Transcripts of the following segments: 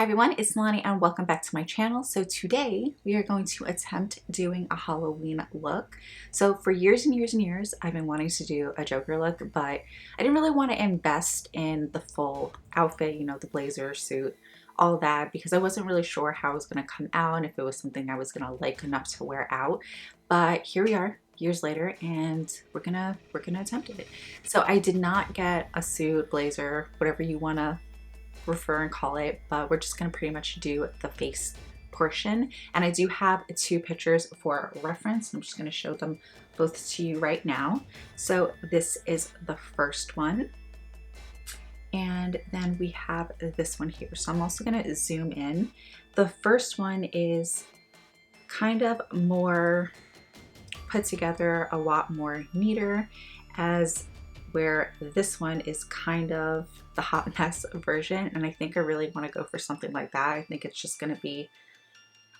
Hi everyone, it's Nalanie and welcome back to my channel. So today we are going to attempt doing a Halloween look. So for years and years and years, I've been wanting to do a Joker look, but I didn't really want to invest in the full outfit, you know, the blazer, suit, all that, because I wasn't really sure how it was going to come out and if it was something I was going to like enough to wear out. But here we are years later and we're gonna attempt it. So I did not get a suit, blazer, whatever you want to refer and call it, but we're just going to pretty much do the face portion. And I do have two pictures for reference. I'm just going to show them both to you right now. So this is the first one, and then we have this one here. So I'm also going to zoom in. The first one is kind of more put together, a lot more neater, as where this one is kind of the hot mess version. And I think I really want to go for something like that. I think it's just going to be,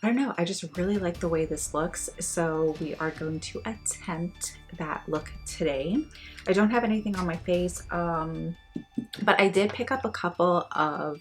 I don't know, I just really like the way this looks. So we are going to attempt that look today. I don't have anything on my face, but I did pick up a couple of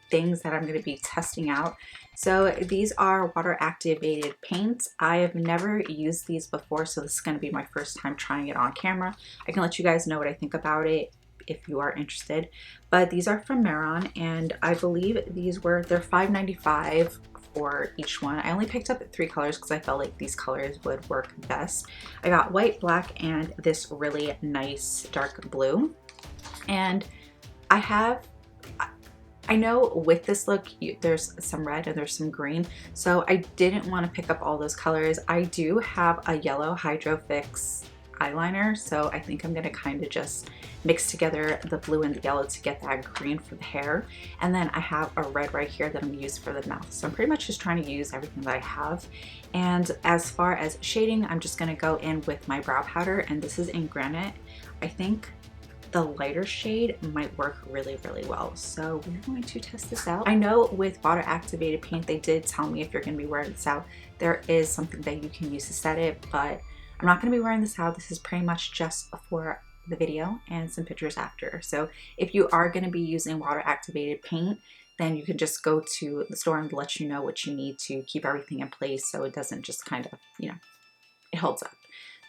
things that I'm going to be testing out. So these are water activated paints. I have never used these before, so this is going to be my first time trying it on camera. I can let you guys know what I think about it if you are interested. But these are from Maron, and I believe they're $5.95 for each one. I only picked up 3 colors because I felt like these colors would work best. I got white, black, and this really nice dark blue. And I know with this look, there's some red and there's some green, so I didn't want to pick up all those colors. I do have a yellow Hydro Fix eyeliner, so I think I'm going to kind of just mix together the blue and the yellow to get that green for the hair. And then I have a red right here that I'm going to use for the mouth. So I'm pretty much just trying to use everything that I have. And as far as shading, I'm just going to go in with my brow powder, and this is in Granite. I think the lighter shade might work really well, so we're going to test this out. I know with water activated paint, they did tell me if you're going to be wearing this out, there is something that you can use to set it, but I'm not going to be wearing this out. This is pretty much just for the video and some pictures after. So if you are going to be using water activated paint, then you can just go to the store and let you know what you need to keep everything in place so it doesn't just kind of, you know, it holds up.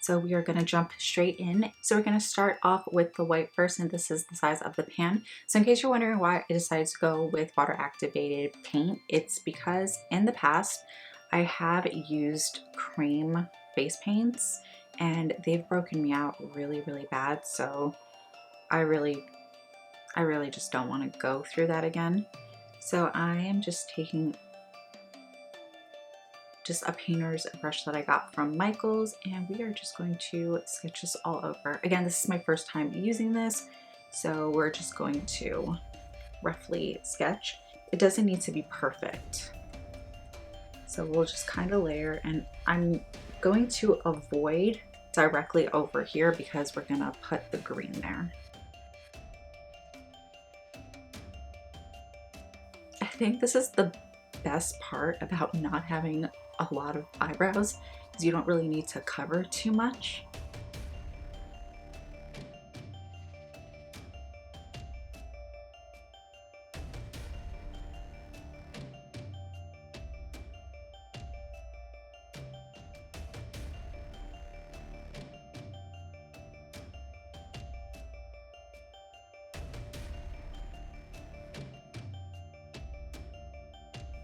So we are going to jump straight in. So we're going to start off with the white first, and this is the size of the pan. So in case you're wondering why I decided to go with water activated paint, it's because in the past I have used cream face paints and they've broken me out really bad. So I really just don't want to go through that again. So I am just taking a painter's brush that I got from Michael's, and we are just going to sketch this all over. Again, this is my first time using this, so we're just going to roughly sketch. It doesn't need to be perfect. So we'll just kind of layer, and I'm going to avoid directly over here because we're gonna put the green there. I think this is the best part about not having a lot of eyebrows, is you don't really need to cover too much.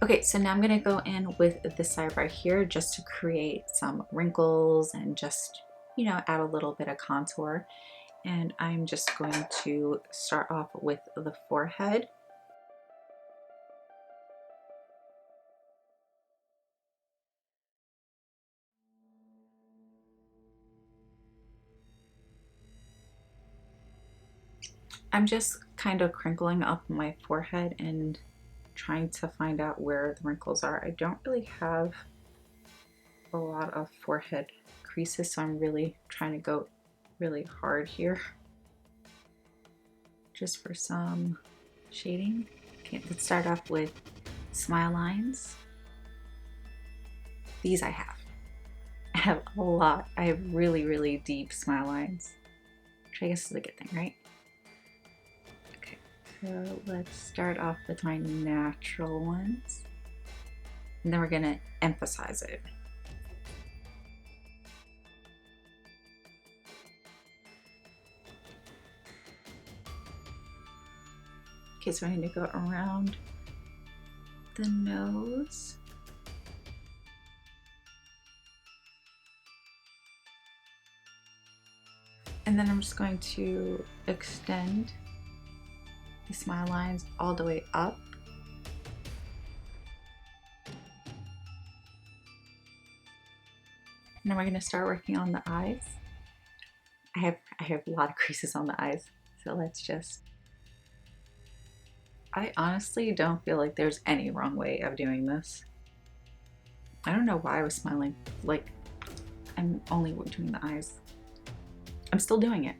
Okay, so now I'm going to go in with this side right here just to create some wrinkles and just, you know, add a little bit of contour. And I'm just going to start off with the forehead. I'm just kind of crinkling up my forehead and trying to find out where the wrinkles are. I don't really have a lot of forehead creases, so I'm really trying to go really hard here just for some shading. Okay, let's start off with smile lines. These I have a lot. I have really deep smile lines, which I guess is a good thing, right? Okay, So let's start off with my natural ones, and then we're gonna emphasize it. Okay, so I need to go around the nose. And then I'm just going to extend the smile lines all the way up. Now we're going to start working on the eyes. I have a lot of creases on the eyes, so let's just... I honestly don't feel like there's any wrong way of doing this. I don't know why I was smiling. Like, I'm only doing the eyes. I'm still doing it.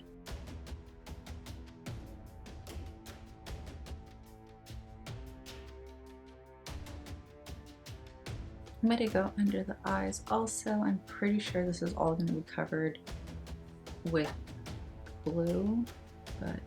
I'm going to go under the eyes also. I'm pretty sure this is all going to be covered with blue, but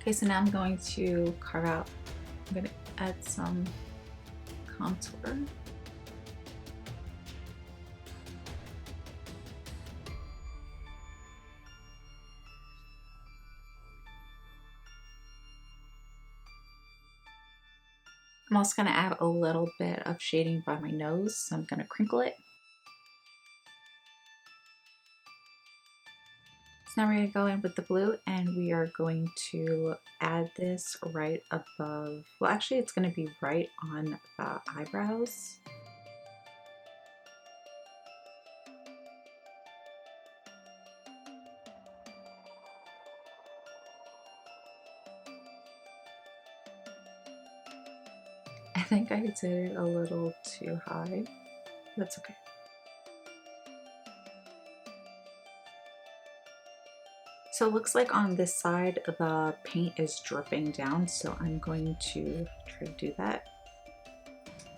okay, so now I'm going to carve out. I'm going to add some contour. I'm also going to add a little bit of shading by my nose, so I'm going to crinkle it. So now we're going to go in with the blue, and we are going to add this right above, well actually it's going to be right on the eyebrows. I think I did it a little too high. That's okay. So it looks like on this side the paint is dripping down, so I'm going to try to do that.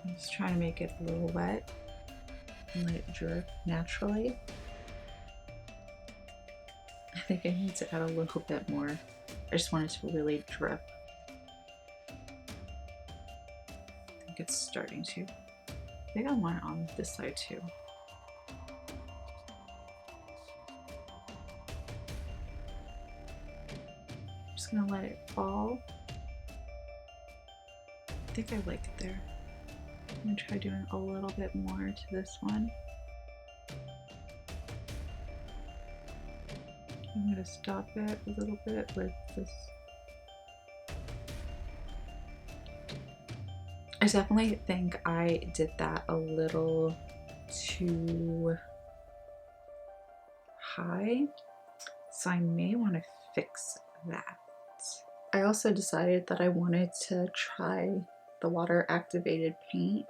I'm just trying to make it a little wet and let it drip naturally. I think I need to add a little bit more. I just want it to really drip. I think it's starting to. I think I want it on this side too. I'm just gonna let it fall. I think I like it there. I'm gonna try doing a little bit more to this one. I'm gonna stop it a little bit with this. I definitely think I did that a little too high, so I may want to fix that. I also decided that I wanted to try the water activated paint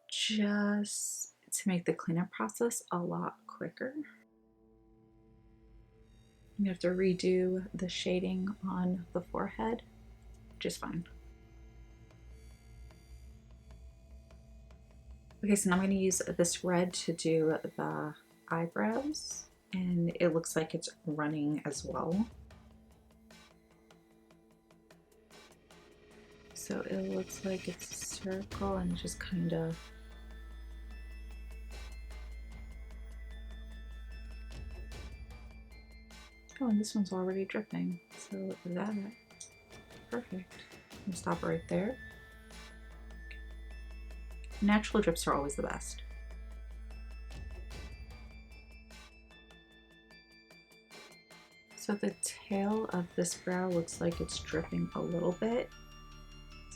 just to make the cleanup process a lot quicker. You have to redo the shading on the forehead, which is fine. Okay, so now I'm going to use this red to do the eyebrows, and it looks like it's running as well. So it looks like it's a circle and just kind of oh, and this one's already dripping, so that perfect. I'm gonna stop right there. Natural drips are always the best. So the tail of this brow looks like it's dripping a little bit.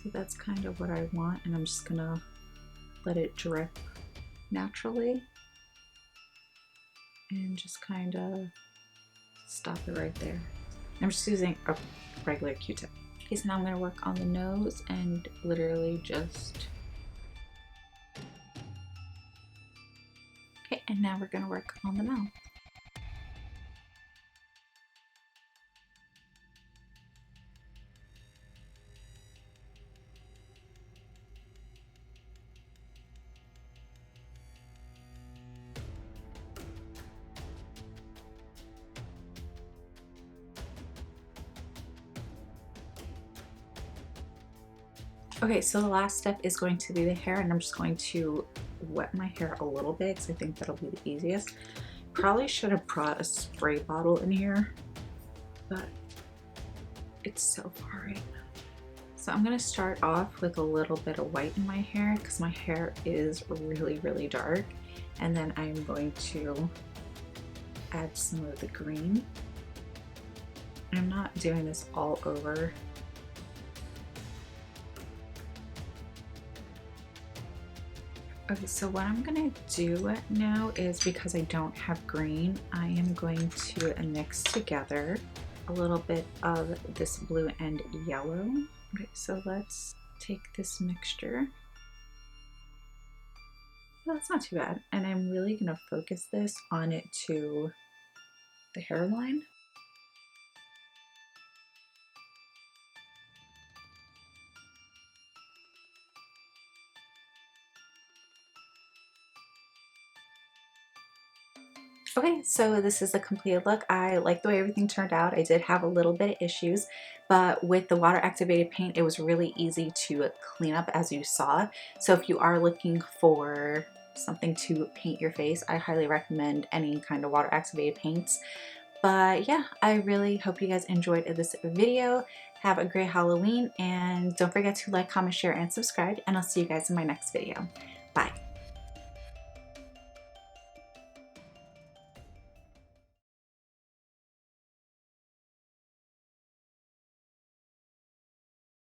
So that's kind of what I want, and I'm just gonna let it drip naturally and just kind of stop it right there. I'm just using a regular Q-tip. Okay, so now I'm gonna work on the nose and literally just... Okay, and now we're gonna work on the mouth. Okay, so the last step is going to be the hair, and I'm just going to wet my hair a little bit because I think that'll be the easiest. Probably should have brought a spray bottle in here, but it's so far right now. So I'm gonna start off with a little bit of white in my hair because my hair is really, really dark. And then I'm going to add some of the green. I'm not doing this all over. Okay, so what I'm gonna do now is, because I don't have green, I am going to mix together a little bit of this blue and yellow. Okay, so let's take this mixture. Well, that's not too bad. And I'm really gonna focus this on it to the hairline. Okay, so this is the completed look. I like the way everything turned out. I did have a little bit of issues, but with the water activated paint, it was really easy to clean up, as you saw. So if you are looking for something to paint your face, I highly recommend any kind of water activated paints. But yeah, I really hope you guys enjoyed this video. Have a great Halloween, and don't forget to like, comment, share, and subscribe, and I'll see you guys in my next video.